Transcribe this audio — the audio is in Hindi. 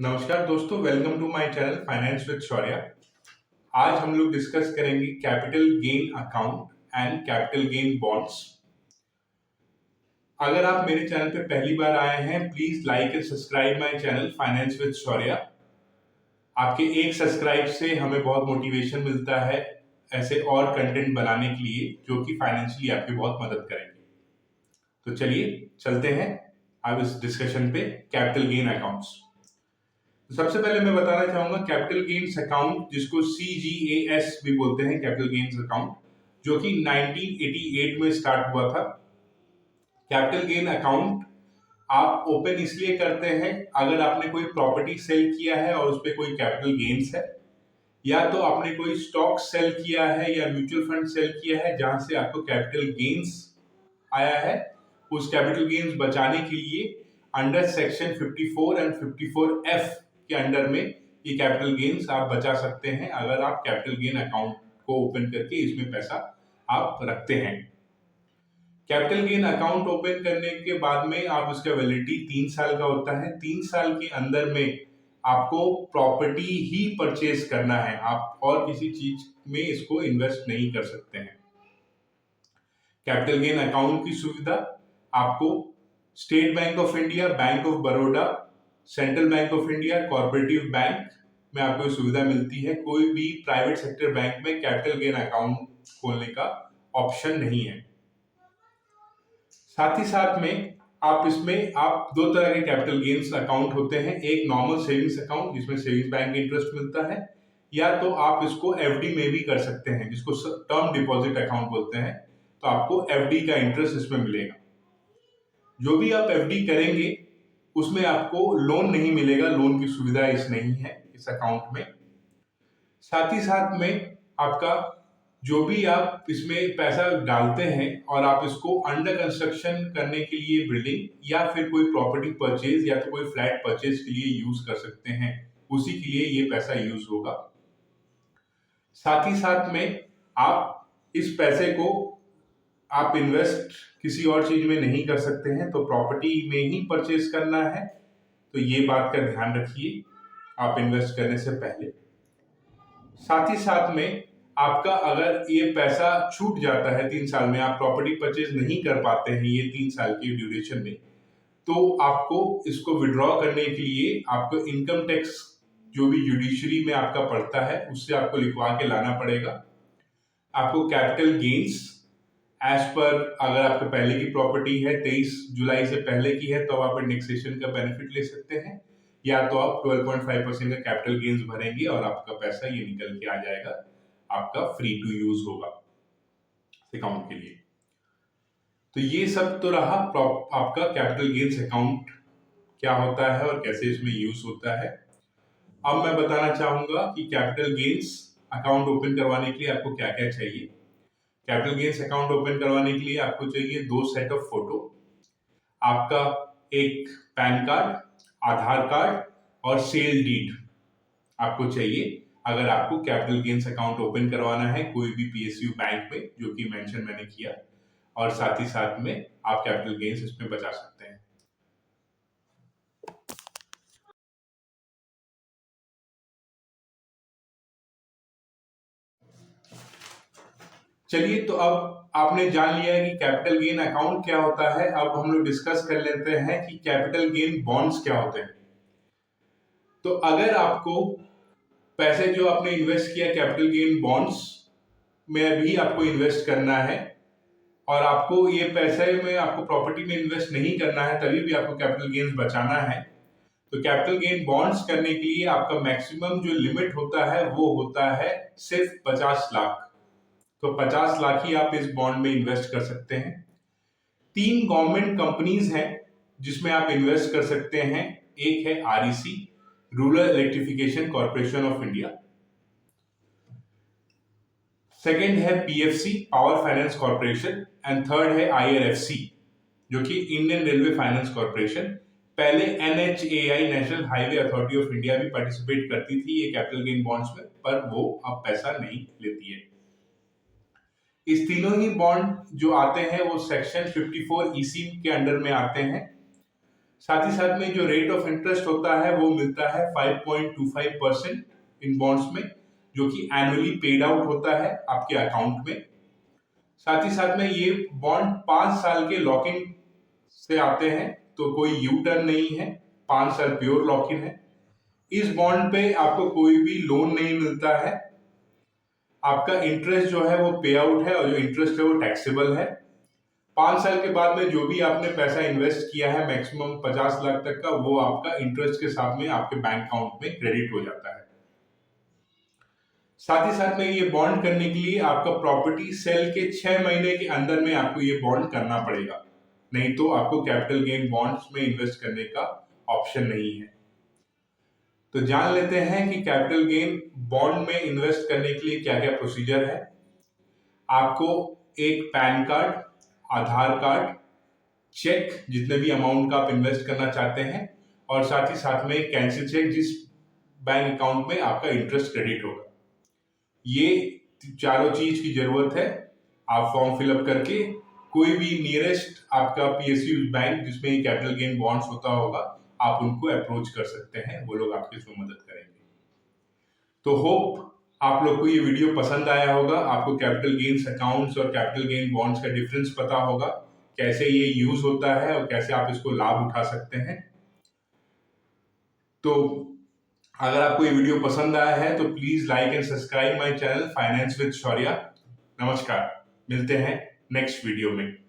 नमस्कार दोस्तों, welcome to my channel finance with Shaurya. आज हम लोग डिस्कस करेंगे capital gain account and capital gain bonds. अगर आप मेरे चैनल पे पहली बार आए हैं, please like and subscribe my channel finance with Shaurya. आपके एक सब्सक्राइब से हमें बहुत मोटिवेशन मिलता है ऐसे और कंटेंट बनाने के लिए जो कि फाइनेंशियली आपकी बहुत मदद करेंगे। तो चलिए चलते हैं अब इस डिस्कशन पे कैपिटल गेन अकाउंट्स। सबसे पहले मैं बताना चाहूंगा कैपिटल गेन्स अकाउंट, जिसको CGAS भी बोलते हैं, कैपिटल गेन्स अकाउंट, जो कि 1988 में स्टार्ट हुआ था। कैपिटल गेन अकाउंट आप ओपन इसलिए करते हैं अगर आपने कोई प्रॉपर्टी सेल किया है और उस पर कोई कैपिटल गेन्स है, या तो आपने कोई स्टॉक सेल किया है या म्यूचुअल फंड सेल किया है जहां से आपको कैपिटल गेन्स आया है। उस कैपिटल गेन्स बचाने के लिए अंडर सेक्शन 54 एंड 54F के अंडर में ये कैपिटल गेन्स आप बचा सकते हैं अगर आप कैपिटल गेन अकाउंट को ओपन करके इसमें पैसा आप रखते हैं। कैपिटल गेन अकाउंट ओपन करने के बाद में आप उसका वैलिडिटी 3 साल का होता है। 3 साल के अंदर में आपको प्रॉपर्टी ही परचेज करना है, आप और किसी चीज में इसको इन्वेस्ट नहीं कर सकते हैं। कैपिटल गेन अकाउंट की सुविधा आपको state bank of India, bank of Baroda, central bank of India, corporative bank में आपको सुविधा मिलती है। कोई भी प्राइवेट सेक्टर बैंक में कैपिटल गेन अकाउंट खोलने का ऑप्शन नहीं है। साथ ही साथ में आप इसमें आप दो तरह के कैपिटल गेन्स अकाउंट होते हैं। एक नॉर्मल सेविंग्स अकाउंट जिसमें सेविंग्स बैंक इंटरेस्ट मिलता है, या तो आप इसको FD में भी कर सकते हैं जिसको टर्म डिपॉजिट अकाउंट बोलते हैं। तो आपको FD का इंटरेस्ट इसमें मिलेगा। जो भी आप FD करेंगे उसमें आपको लोन नहीं मिलेगा, लोन की सुविधा इस नहीं है इस अकाउंट में। साथ ही साथ में आपका जो भी आप इसमें पैसा डालते हैं और आप इसको अंडर कंस्ट्रक्शन करने के लिए बिल्डिंग या फिर कोई प्रॉपर्टी परचेज या तो कोई फ्लैट परचेज के लिए यूज कर सकते हैं, उसी के लिए ये पैसा यूज होगा। साथ ही साथ में आप इस पैसे को आप इन्वेस्ट किसी और चीज में नहीं कर सकते हैं, तो प्रॉपर्टी में ही परचेज करना है। तो ये बात का ध्यान रखिए आप इन्वेस्ट करने से पहले। साथ ही साथ में आपका अगर ये पैसा छूट जाता है 3 साल में, आप प्रॉपर्टी परचेज नहीं कर पाते हैं ये 3 साल की ड्यूरेशन में, तो आपको इसको विड्रॉ करने के लिए आपको इनकम टैक्स जो भी जुडिशरी में आपका पड़ता है उससे आपको लिखवा के लाना पड़ेगा। आपको कैपिटल गेन्स एज पर, अगर आपके पहले की प्रॉपर्टी है 23 जुलाई से पहले की है तो आप इंडेक्सेशन का बेनिफिट ले सकते हैं, या तो आप 12.5% का कैपिटल गेन्स भरेंगे और आपका पैसा ये निकल के आ जाएगा, आपका फ्री टू यूज होगा अकाउंट के लिए। तो ये सब तो रहा आपका कैपिटल गेन्स अकाउंट क्या होता है और कैसे इसमें यूज होता है। अब मैं बताना चाहूंगा कि कैपिटल गेन्स अकाउंट ओपन करवाने के लिए आपको क्या क्या चाहिए। कैपिटल गेन्स अकाउंट ओपन करवाने के लिए आपको चाहिए 2 सेट ऑफ फोटो, आपका एक पैन कार्ड, आधार कार्ड और सेल डीड आपको चाहिए अगर आपको कैपिटल गेन्स अकाउंट ओपन करवाना है कोई भी PSU बैंक में, जो कि मेंशन मैंने किया। और साथ ही साथ में आप कैपिटल गेन्स इसमें बचा सकते हैं। चलिए, तो अब आपने जान लिया है कि कैपिटल गेन अकाउंट क्या होता है। अब हम लोग डिस्कस कर लेते हैं कि कैपिटल गेन बॉन्ड्स क्या होते हैं। तो अगर आपको पैसे जो आपने इन्वेस्ट किया कैपिटल गेन बॉन्ड्स में भी आपको इन्वेस्ट करना है और आपको ये पैसे में आपको प्रॉपर्टी में इन्वेस्ट नहीं करना है, तभी भी आपको कैपिटल गेन्स बचाना है, तो कैपिटल गेन बॉन्ड्स करने के लिए आपका मैक्सिमम जो लिमिट होता है वो होता है सिर्फ 50 लाख। तो 50 लाख ही आप इस बॉन्ड में इन्वेस्ट कर सकते हैं। 3 गवर्नमेंट कंपनीज हैं जिसमें आप इन्वेस्ट कर सकते हैं। एक है REC, rural electrification corporation of India. Second है PFC, power finance corporation, and third है IRFC जो कि इंडियन रेलवे फाइनेंस कॉर्पोरेशन। पहले NHAI, national highway authority of India भी पार्टिसिपेट करती थी ये कैपिटल गेन बॉन्ड्स में, पर वो अब पैसा नहीं लेती है। इस तीनों ही बॉन्ड जो आते हैं वो सेक्शन 54 EC के अंडर में आते हैं। साथ ही साथ में जो रेट ऑफ इंटरेस्ट होता है वो मिलता है 5.25% इन बॉन्ड्स में, जो कि एनुअली पेड आउट होता है आपके अकाउंट में। साथ ही साथ में ये बॉन्ड 5 साल के लॉक इन से आते हैं, तो कोई यू टर्न नहीं है, 5 साल प्योर लॉक इन है। इस बॉन्ड पे आपको कोई भी लोन नहीं मिलता है। आपका इंटरेस्ट जो है वो पे आउट है और जो इंटरेस्ट है वो टैक्सेबल है। 5 साल के बाद में जो भी आपने पैसा इन्वेस्ट किया है मैक्सिमम 50 लाख तक का, वो आपका इंटरेस्ट के साथ में आपके बैंक अकाउंट में क्रेडिट हो जाता है। साथ ही साथ में ये बॉन्ड करने के लिए आपका प्रॉपर्टी सेल के 6 महीने के अंदर में आपको ये बॉन्ड करना पड़ेगा, नहीं तो आपको कैपिटल गेन बॉन्ड्स में इन्वेस्ट करने का ऑप्शन नहीं है। तो जान लेते हैं कि कैपिटल गेन बॉन्ड में इन्वेस्ट करने के लिए क्या क्या प्रोसीजर है। आपको एक पैन कार्ड, आधार कार्ड, चेक जितने भी अमाउंट का आप इन्वेस्ट करना चाहते हैं, और साथ ही साथ में कैंसिल चेक जिस बैंक अकाउंट में आपका इंटरेस्ट क्रेडिट होगा। ये चारों चीज की जरूरत है। आप फॉर्म फिलअप करके कोई भी नियरेस्ट आपका पीएसयू बैंक जिसमें कैपिटल गेन बॉन्ड्स होता होगा, आप उनको अप्रोच कर सकते हैं, वो लोग आपकी इसमें मदद करेंगे। तो होप आप लोग को ये वीडियो पसंद आया होगा, आपको कैपिटल गेन्स अकाउंट्स और कैपिटल गेन बॉन्ड्स का डिफरेंस पता होगा, कैसे ये यूज होता है और कैसे आप इसको लाभ उठा सकते हैं। तो अगर आपको ये वीडियो पसंद आया है तो please like and subscribe my channel finance with Shaurya. नमस्कार, मिलते हैं नेक्स्ट वीडियो में।